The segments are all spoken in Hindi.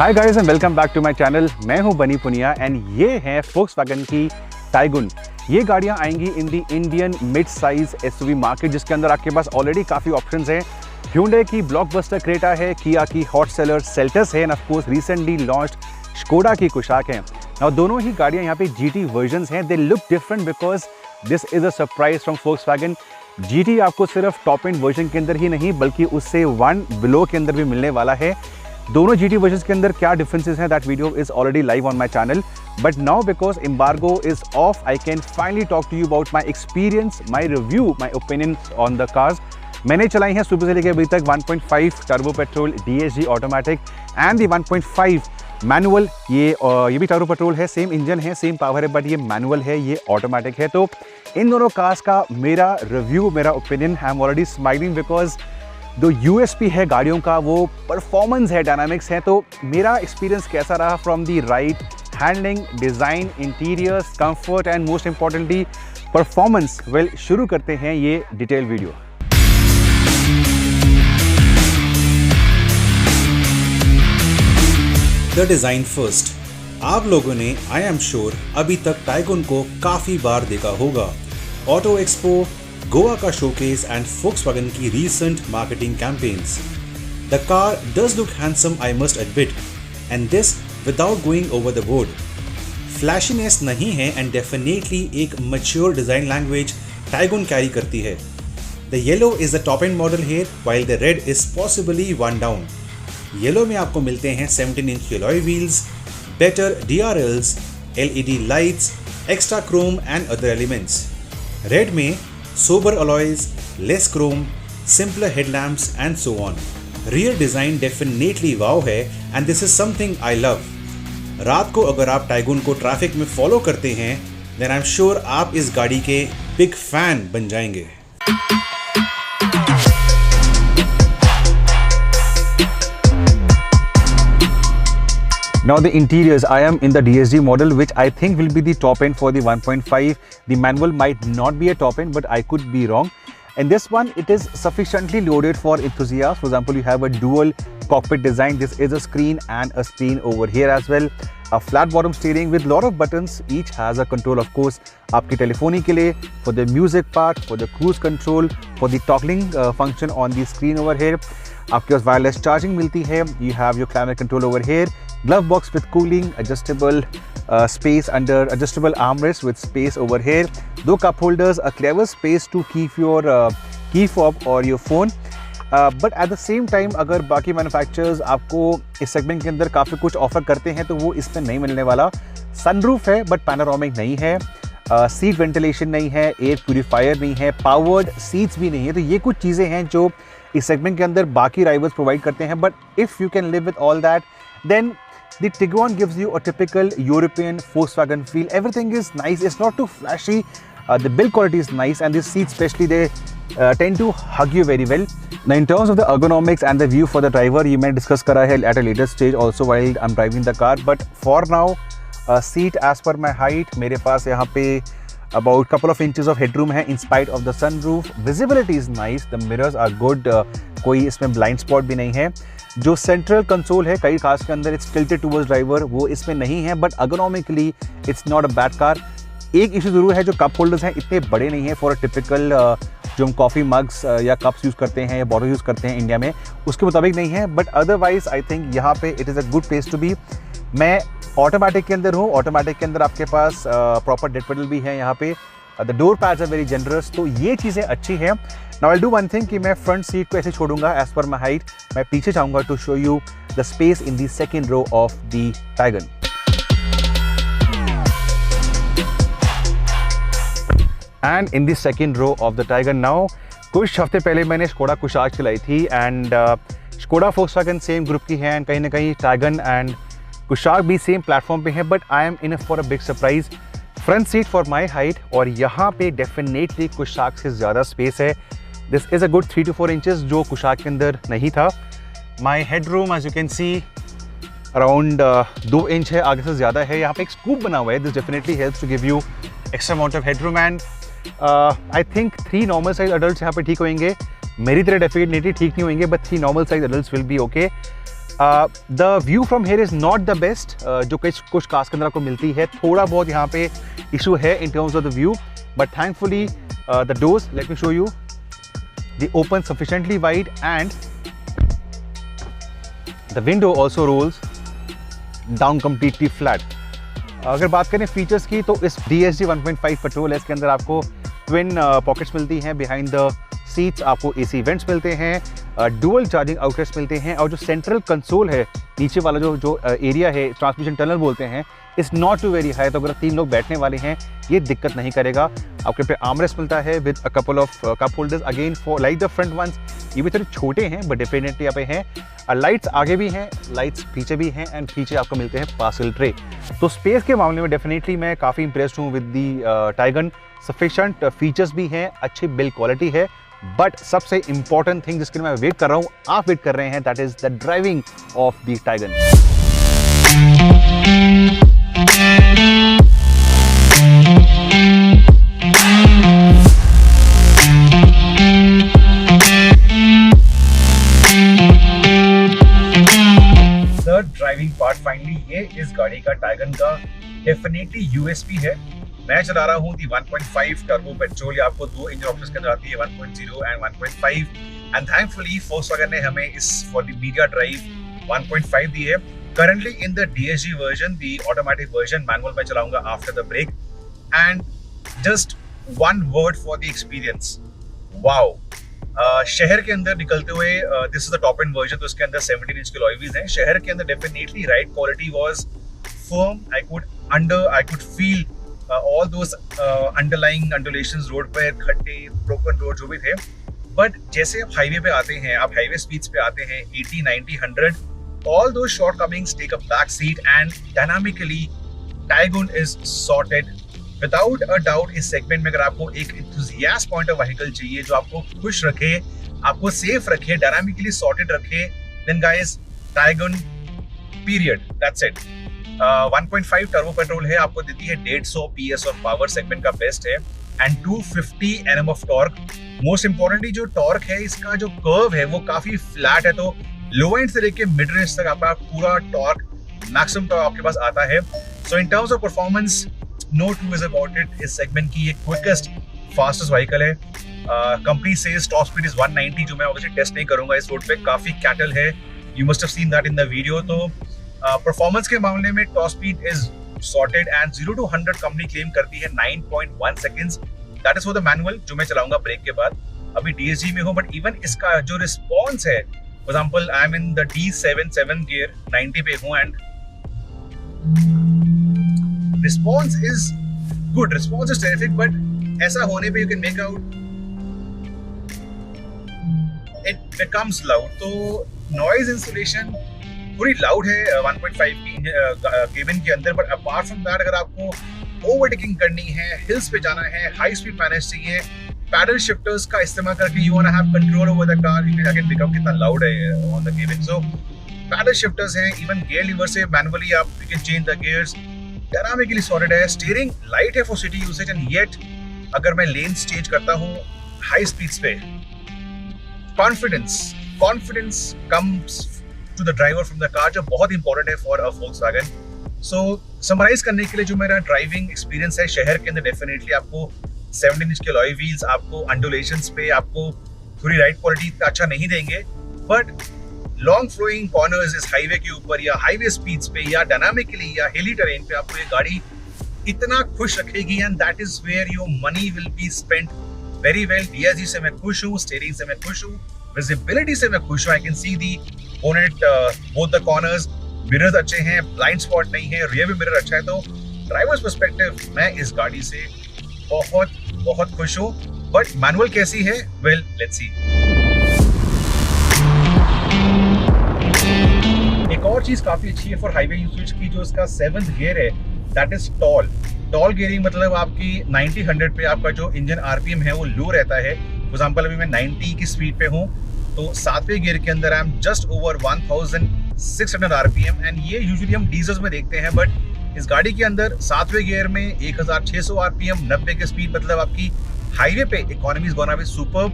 Hi guys and welcome back to my channel. मैं हूं बनी पुनिया एंड ये है Volkswagen की टाइगुन। ये गाड़ियां आएंगी in the Indian mid size SUV market, जिसके अंदर आपके पास ऑलरेडी काफ़ी ऑप्शंस हैं। Hyundai की ब्लॉकबस्टर क्रेटा है, किया की हॉट सेलर सेल्टस है and of course recently launched Skoda की कुशाक है। और दोनों ही गाड़ियां यहाँ पे GT वर्जन्स हैं। They look different because this is a surprise from Volkswagen। GT आपको सिर्फ टॉप एंड वर्जन के अंदर ही नहीं बल्कि उससे वन बिलो के अंदर भी मिलने वाला है। दोनों GT वर्जन्स के अंदर क्या डिफरेंसेस हैं, that video is already live on my channel, but now because embargo is off I can finally talk to you about my experience, my review, my opinion on the cars. मैंने चलाई हैं सुबह से लेकर अभी तक 1.5 turbo petrol DSG automatic and the 1.5 manual. ये भी टर्बो पेट्रोल है, सेम इंजन है, सेम पावर है, बट ये मैनुअल है, ये ऑटोमेटिक है। तो इन दोनों कार्स का मेरा रिव्यू, मेरा opinion, I am already smiling because जो USP है गाड़ियों का वो परफॉर्मेंस है, डायनामिक्स है। तो मेरा एक्सपीरियंस कैसा रहा from the ride, handling, design, interiors, comfort and most importantly performance. Well, शुरू करते हैं ये detail video. The design first. आप लोगों ने आई एम श्योर अभी तक टाइगुन को काफ़ी बार देखा होगा। ऑटो एक्सपो, गोवा का शोकेस एंड Volkswagen की recent marketing campaigns. The car does look handsome, I must admit, and this without going overboard. Flashiness नहीं है and definitely एक mature design language Taigun carry करती है. The yellow is the top end model here, while the red is possibly one down. Yellow में आपको मिलते हैं 17-inch alloy wheels, better DRLs, LED lights, extra chrome and other elements. Red में sober alloys, less chrome, simpler headlamps and so on. Rear design definitely wow है and this is something I love. रात को अगर आप टाइगुन को ट्रैफिक में फॉलो करते हैं then I'm sure आप इस गाड़ी के बिग फैन बन जाएंगे। Now the interiors, I am in the DSG model, which I think will be the top end for the 1.5. The manual might not be a top end, but I could be wrong. In this one, it is sufficiently loaded for enthusiasts. For example, you have a dual cockpit design. This is a screen and a screen over here as well. A flat bottom steering with lot of buttons. Each has a control, of course, आपकी टेलीफोनी के लिए, for the music part, for the cruise control, for the toggling function on the screen over here. आपके पास वायरलेस चार्जिंग मिलती है. You have your climate control over here. Glove box with cooling, adjustable space under adjustable armrest with space over here. दो cup holders, a clever space to keep your key fob or your phone. But at the same time, अगर बाकी मैन्युफैक्चरर्स आपको इस सेगमेंट के अंदर काफ़ी कुछ ऑफर करते हैं तो वो इसमें नहीं मिलने वाला। सनरूफ है बट पैनोरामिक नहीं है, सीट वेंटिलेशन नहीं है, एयर प्यूरीफायर नहीं है, पावर्ड सीट्स भी नहीं है। तो ये कुछ चीज़ें हैं जो इस सेगमेंट के अंदर बाकी राइवल्स प्रोवाइड करते हैं। But if you can live with all that then the Tiguan gives you a typical European Volkswagen feel. Everything is nice. It's not too flashy. The build quality is nice, and these seats, especially, they tend to hug you very well. Now, in terms of the ergonomics and the view for the driver, you may discuss kara hai at a later stage also while I'm driving the car. But for now, seat as per my height, मेरे पास यहाँ पे about couple of inches of headroom है in spite of the sunroof. Visibility is nice. The mirrors are good. कोई इसमें blind spot भी नहीं है. जो सेंट्रल कंसोल है कई कार्स के अंदर इट्स टिल्टेड टुवर्ड्स ड्राइवर, वो इसमें नहीं है, but ergonomically it's not a bad car. एक इशू जरूर है, जो कप होल्डर्स हैं इतने बड़े नहीं है फॉर अ टिपिकल जो हम कॉफ़ी मग्स या कप्स यूज़ करते हैं या बॉटल यूज़ करते हैं इंडिया में, उसके मुताबिक नहीं है। बट अदरवाइज आई थिंक यहाँ पे it is a good place to be. मैं ऑटोमेटिक के अंदर हूँ, ऑटोमेटिक के अंदर आपके पास प्रॉपर डेड पेडल भी है यहाँ पे। The door pads are very generous, तो ये चीज़ें अच्छी हैं। Now I do one thing कि मैं फ्रंट सीट को ऐसे छोड़ूंगा एज पर माई हाइट, मैं पीछे जाऊंगा to show you the space in the second row of the Tiguan. And in the second row of the Tiguan, now कुछ हफ्ते पहले मैंने स्कोडा कुशाक चलाई थी and Skoda Volkswagen same group की है एंड कहीं ना कहीं टाइगन एंड कुशाक भी सेम प्लेटफॉर्म पे है। But I am in for a big surprise. Front seat for my height और यहाँ पे डेफिनेटली कुशाक से ज़्यादा स्पेस है। This is a good 3 to 4 inches जो कुशाक के अंदर नहीं था। My head room as you can see around 2 inch है, आगे से ज़्यादा है। यहाँ पे एक स्कूप बना हुआ है, this definitely helps to give you extra amount of head room and I think 3 normal size adult यहाँ पे ठीक होंगे। मेरी तरह डेफिनेटली ठीक नहीं होंगे, but 3 normal size adult will be okay. The view from here is not the best, जो कुछ कार्स के अंदर आपको मिलती है. थोड़ा बहुत यहाँ पे इशू है in terms of the view, but thankfully the doors, let me show you, they open sufficiently wide and the window also rolls down completely flat. अगर बात करें फीचर्स की तो इस DSG 1.5 पेट्रोल एस के अंदर आपको ट्विन पॉकेट्स मिलती हैं बिहाइंड द सीट्स, आपको AC वेंट्स मिलते हैं, डुअल चार्जिंग आउटलेट्स मिलते हैं, और जो सेंट्रल कंसोल है नीचे वाला जो एरिया है, ट्रांसमिशन टनल बोलते हैं, is not too very high. तो अगर 3 लोग बैठने वाले हैं ये दिक्कत नहीं करेगा. आपके पे आर्मरेस्ट मिलता है with a couple of cup holders again for like the front ones. ये भी थोड़े छोटे हैं बट डेफिनेटली यहाँ पे हैं. लाइट्स आगे भी हैं, लाइट्स पीछे भी हैं, एंड पीछे आपको मिलते हैं पार्सल ट्रे. तो स्पेस के मामले में डेफिनेटली मैं काफ़ी इंप्रेस्ड हूँ with the Tiguan. Sufficient features भी हैं, अच्छी बिल्ड क्वालिटी है, बट सबसे इंपॉर्टेंट थिंग जिसके लिए मैं वेट कर रहा हूँ, आप वेट कर रहे हैं, that is the driving of the Tiguan. Driving part finally ये इस गाड़ी का टाइगन का डेफिनेटली USP है. मैं चला रहा हूँ दी 1.5 टर्बो पेट्रोल. ये आपको 2 इंजन ऑप्शंस के अंदर आती है, 1.0 एंड 1.5, एंड थैंकफुली Volkswagen ने हमें इस फॉर द मीडिया ड्राइव 1.5 दी है. Currently in the DSG version, the automatic version, manual में चलाऊंगा after the break. And just one word for the experience, wow. शहर के अंदर निकलते हुए this is the top end version, तो इसके अंदर 17 इंच के अलॉय व्हील्स हैं. शहर के अंदर definitely ride quality was firm. I could feel all those underlying undulations road पर, खड्डे, ब्रोकन रोड जो भी थे. बट जैसे आप हाईवे पे आते हैं, आप हाईवे स्पीड्स पे आते हैं 80, 90, 100, all those shortcomings take a back seat and dynamically Tiguan is sorted without a doubt. इस सेगमेंट में अगर आपको एक एंथुसियास्ट पॉइंट ऑफ व्हीकल चाहिए जो आपको खुश रखे, आपको सेफ रखे, डायनामिकली सॉर्टेड रखे, then guys Tiguan period, that's it. 1.5 turbo petrol है, आपको देती है 150 PS और पावर सेगमेंट का बेस्ट है, and 250 Nm of torque. Most importantly जो टॉर्क है, इसका जो कर्व है वो काफी फ्लैट है, तो लो एंड से लेके मिड रेंज तक आपका पूरा टॉर्क, मैक्सिमम टॉर्क आपके पास आता है. So in terms of performance, no two is about it. इस सेगमेंट की ये क्विकेस्ट फास्टेस्ट व्हीकल है. Company says top speed is 190, जो मैं ऑब्वियसली टेस्ट नहीं करूंगा. इस रोड पे काफी कैटल है, you must have seen that in the video. तो परफॉर्मेंस के मामले में top speed is sorted and 0 to 100 company claim करती है 9.1 seconds. That is for the manual, जो मैं चलाऊंगा ब्रेक के बाद. अभी DSG में हूँ, बट इवन इसका जो रिस्पॉन्स है, for example I am in the D7 gear, 90 पे हूँ, and response is good, response is terrific, but ऐसा होने पे you can make out it becomes loud. तो noise insulation पूरी loud है 1.5 की केबिन के अंदर, but apart from that अगर आपको overtaking करनी है, hills पे जाना है, high speed manage चाहिए, paddle shifters का इस्तेमाल करके you wanna have control over the car, you can pick up कितना loud है on the cabin. So paddle shifters हैं, even gear lever से manually आप you can change the gears. Dynamically sorted है. स्टीयरिंग लाइट है for city usage, and yet अगर मैं लेन चेंज करता हूँ हाई स्पीड्स पे, confidence comes to the driver from the car, जो बहुत इंपॉर्टेंट है for a Volkswagen. So summarise करने के लिए जो मेरा ड्राइविंग एक्सपीरियंस है शहर के अंदर, डेफिनेटली आपको 17 इंच के अलॉय व्हील्स, आपको अंडुलेशंस पे आपको थोड़ी राइड क्वालिटी अच्छा नहीं देंगे, बट लॉन्ग फ्लोइंग कॉर्नर्स इस हाईवे के ऊपर या हाईवे स्पीड्स पे या डायनामिकली या हिली टेरेन पे आपको ये गाड़ी इतना खुश रखेगी, and that is where your money will be spent very well. DSG से मैं खुश हूँ, स्टीयरिंग से मैं खुश हूँ, विजिबिलिटी से मैं खुश हूँ. I can see the bonnet, both the corners, mirrors अच्छे हैं, ब्लाइंड स्पॉट नहीं है, रियर भी मिरर अच्छा है. तो ड्राइवर्स पर्सपेक्टिव मैं इस गाड़ी से बहुत खुश हूँ. बट मैनुअल कैसी है, वेल लेट्स सी. एक और चीज काफी अच्छी है फॉर हाईवे यूसेज की, जो इसका 7th गियर है, दैट इज टॉल गियरिंग. मतलब आपकी 90-100 पे आपका जो इंजन RPM है वो लो रहता है. फॉर एग्जांपल अभी मैं 90 की स्पीड पे हूँ, तो 7वें गियर के अंदर I am just over 1600 RPM, and ये यूजुअली हम डीजल्स में देखते हैं, बट इस गाड़ी के अंदर 7वें गियर में 1600 RPM, 90 की स्पीड, मतलब आपकी हाईवे पे economy is gonna be superb.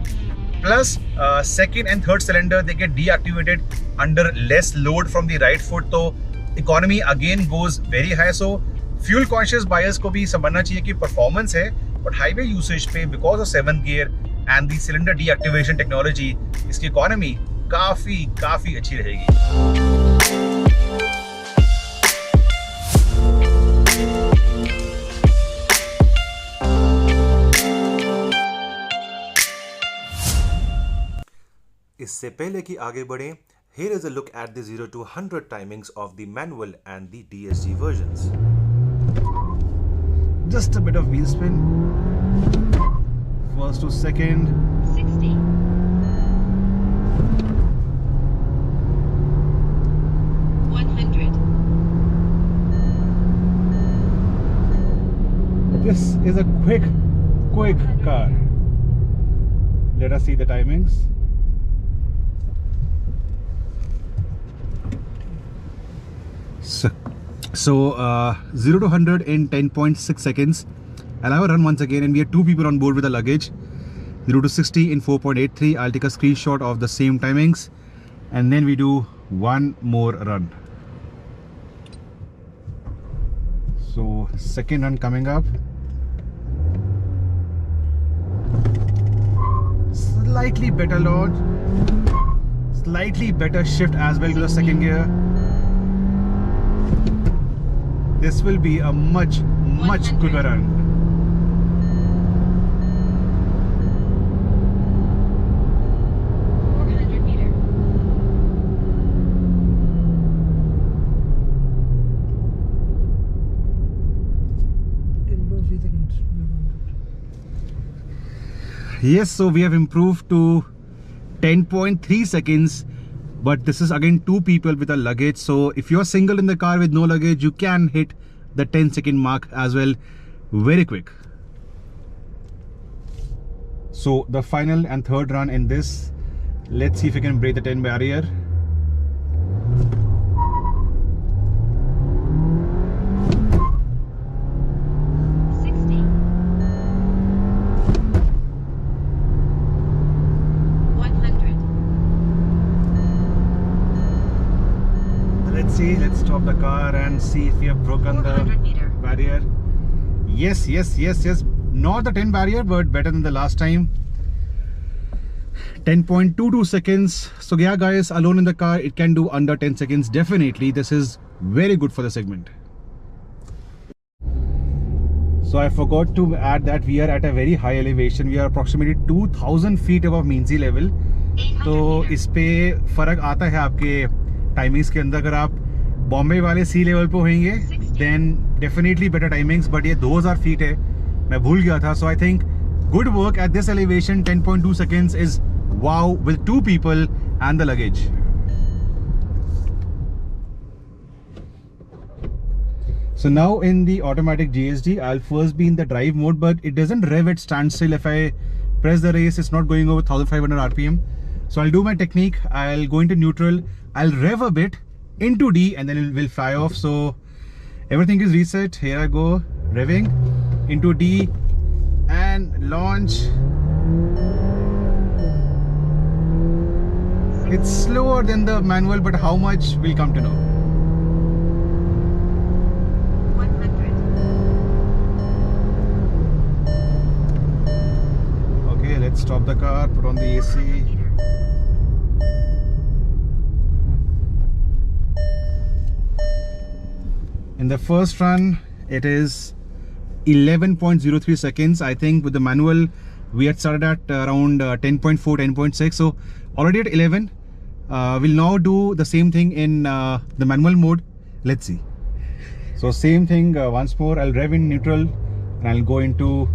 Plus, second and third cylinder, they get deactivated under less load from the right foot. So economy again goes very high. So fuel conscious buyers को भी समझना चाहिए कि performance है, but highway usage पे because of 7th gear and the cylinder deactivation technology, इसकी economy काफी अच्छी रहेगी. इससे पहले कि आगे बढ़ें, here is a look at the 0 to 100 timings of the manual and the DSG versions. Just a bit of wheel spin. First to second. 60. 100. This is a quick car. Let us see the timings. So 0 to 100 in 10.6 seconds. I'll have a run once again, and we have two people on board with the luggage. 0 to 60 in 4.83. I'll take a screenshot of the same timings, and then we do one more run. So second run coming up. Slightly better launch, slightly better shift as well to the second gear. This will be a much quicker run. 400 meter. Yes, so we have improved to 10.3 seconds. But this is again two people with a luggage. So if you're single in the car with no luggage, you can hit the 10-second mark as well, very quick. So the final and third run in this, let's see if we can break the 10 barrier. Let's stop the car and see if we have broken the barrier. Yes. Not the 10 barrier, but better than the last time. 10.22 seconds. So yeah guys, alone in the car, it can do under 10 seconds. Definitely, this is very good for the segment. So I forgot to add that we are at a very high elevation. We are approximately 2000 feet above mean sea level. तो इस पे फर्क आता है आपके टाइमिंग्स के अंदर. अगर आप बॉम्बे वाले सी लेवल पे होंगे then definitely better timings, but ये 2000 फीट है, मैं भूल गया था. So I think good work at this elevation. 10.2 seconds is wow with two people and the luggage. So now in the automatic GSD, I'll first be in the drive mode, but it doesn't rev at standstill. If I press the race, it's not going over 1500 RPM. So I'll do my technique. I'll go into neutral. I'll rev a bit into D, and then it will fly off. So everything is reset. Here I go, revving into D and launch. It's slower than the manual, but how much we'll come to know. 100. Okay, let's stop the car, put on the AC. In the first run, it is 11.03 seconds. I think with the manual, we had started at around 10.4, 10.6. So already at 11. We'll now do the same thing in the manual mode. Let's see. So same thing once more. I'll rev in neutral and I'll go into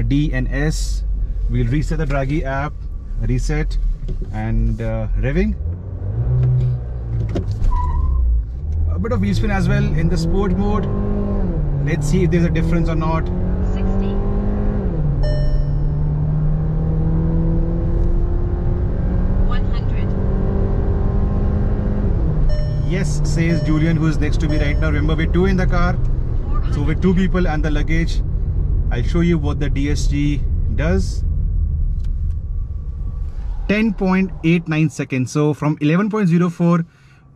D and S. We'll reset the Draghi app, reset, and revving. A bit of wheel spin as well in the sport mode. Let's see if there's a difference or not. 60. 100. Yes, says Julian, who is next to me right now. Remember, we're two in the car. 400. So with two people and the luggage, I'll show you what the DSG does. 10.89 seconds. So from 11.04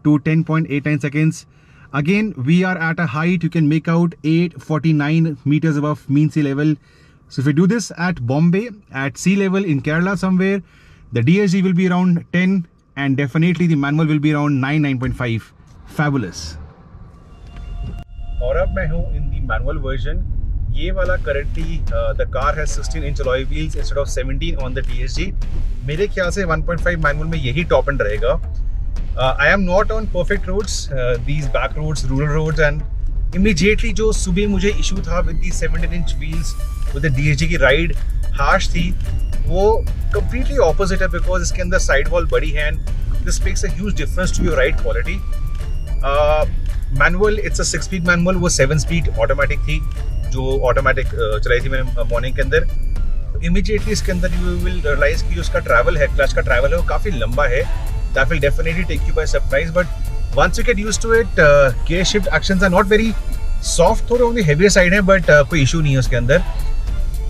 to 10.89 seconds. Again, we are at a height, you can make out 849 meters above mean sea level. So if we do this at Bombay, at sea level in Kerala somewhere, the DSG will be around 10 and definitely the manual will be around 9.5. Fabulous. और अब मैं हूँ in the manual version. ये वाला currently the car has 16-inch alloy wheels instead of 17 on the DSG. मेरे ख्याल से 1.5 manual में यही top end रहेगा. I am not on perfect roads, these back roads, rural roads, and immediately जो सुबह मुझे issue था with the 17-inch wheels with the DSG की ride harsh थी, वो completely opposite है because इसके अंदर side wall बड़ी है and this makes a huge difference to your ride quality. Manual, it's a 6-speed manual, वो 7-speed automatic थी जो ऑटोमेटिक चलाई थी मैंने मॉर्निंग के अंदर. इमीडिएटली इसके अंदर यू विल रियलाइज कि जो उसका ट्रैवल है, क्लच का ट्रैवल है, वो काफ़ी लंबा है. That will definitely take you by surprise. But once you get used to it, gear shift actions are not very soft, थोड़े ऑन द हेवियर साइड है, बट कोई इशू नहीं है उसके अंदर.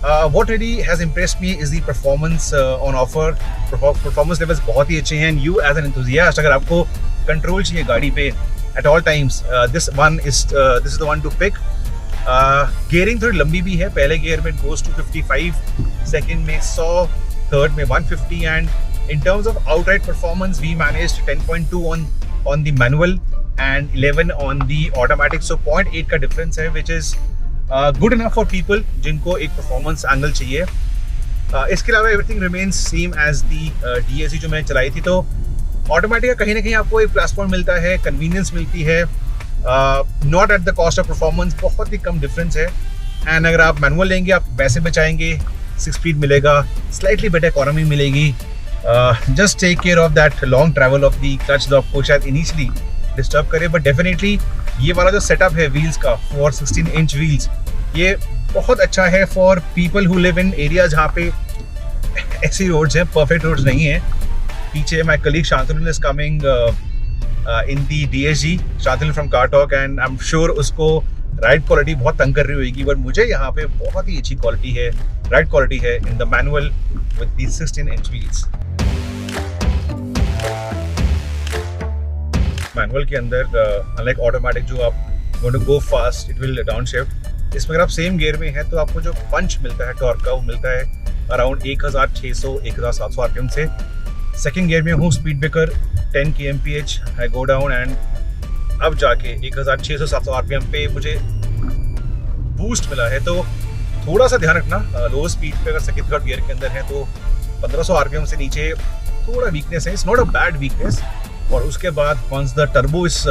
What really has impressed me is the performance on offer. Performance levels बहुत ही अच्छे हैं. And you as an enthusiast, अगर आपको कंट्रोल चाहिए गाड़ी पे at all times, this is the one to pick. Gearing थोड़ी लंबी भी है. पहले गियर में गोज टू 55, सेकंड में 100, थर्ड में 150. And in terms of outright performance we managed 10.2 on the manual and 11 on the automatic. So 0.8 का डिफरेंस है, which is good enough for people जिनको एक परफॉर्मेंस एंगल चाहिए. इसके अलावा everything remains same as the DSG जो मैंने चलाई थी. तो ऑटोमेटिक का कहीं ना कहीं आपको एक प्लस पॉइंट मिलता है, कन्वीनियंस मिलती है, not at the cost of performance. बहुत ही कम डिफरेंस है. एंड अगर आप मैनुअल लेंगे, आप पैसे बचाएंगे, 6 स्पीड मिलेगा, स्लाइटली बेटर इकोनॉमी मिलेगी. Just take care of that long travel of the clutch जो आपको शायद इनिशियली डिस्टर्ब करे. बट डेफिनेटली ये वाला जो सेटअप है व्हील्स का फॉर 16-inch व्हील्स, ये बहुत अच्छा है for people who live in area जहाँ पे ऐसी रोड्स हैं, परफेक्ट रोड्स नहीं है. पीछे my colleague Shantanu is coming in the DSG, Shantanu from car talk, and I'm sure उसको राइड क्वालिटी बहुत तंग कर रही होगी. बट मुझे यहाँ पे बहुत ही अच्छी क्वालिटी है, राइड क्वालिटी है in the manual with these 16-inch wheels. Manual के अंदर अनलाइक ऑटोमेटिक जो आप want to go fast, it will downshift. इसमें अगर आप सेम गियर में है तो आपको जो पंच मिलता है टॉर्क का, वो मिलता है अराउंड 1600-1700 RPM से. सेकेंड गियर में हूँ, speed breaker 10 kmph, I go down and अब जाके 1600-700 RPM पे मुझे बूस्ट मिला है. तो थोड़ा सा ध्यान रखना, लो स्पीड पे अगर सेकंड थर्ड गियर के अंदर है तो 1500 RPM से नीचे थोड़ा वीकनेस है. It's not a bad weakness. और उसके बाद once the turbo is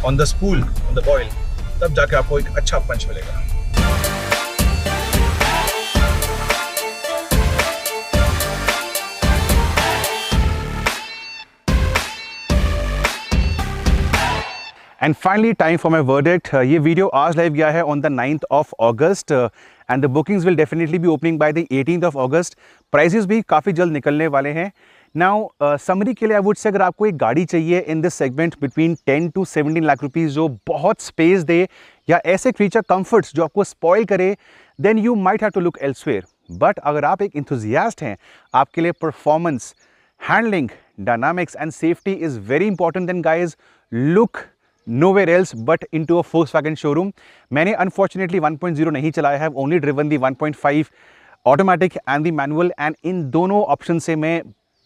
on the spool, on the boil, तब जाके आपको एक अच्छा पंच मिलेगा. And finally, time for my verdict. ये वीडियो आज लाइव गया है on the 9th of August and the bookings will definitely be opening by the 18th of August. Prices भी काफ़ी जल्द निकलने वाले हैं. Now, summary के लिए I would say अगर आपको एक गाड़ी चाहिए in this segment between 10 to 17 lakh rupees जो बहुत स्पेस दे या ऐसे फीचर कंफर्ट्स जो आपको स्पॉइल करे, then you might have to look elsewhere. But अगर आप एक enthusiast हैं, आपके लिए performance, handling, dynamics and safety is very important. then guys, look nowhere else but into a Volkswagen showroom. मैंने unfortunately 1.0 नहीं चलाया है, only driven the 1.5 automatic and the manual, and इन दोनों ऑप्शन से मैं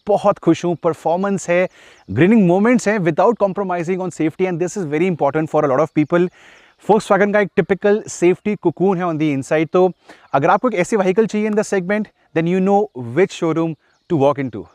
बहुत खुश हूँ. परफॉर्मेंस है, ग्रीनिंग मोमेंट्स हैं without compromising on safety, and this is very important for a lot of people. Volkswagen का एक टिपिकल सेफ्टी cocoon है on the inside. तो अगर आपको एक ऐसी व्हीकल चाहिए in the segment, then you know which showroom to walk into.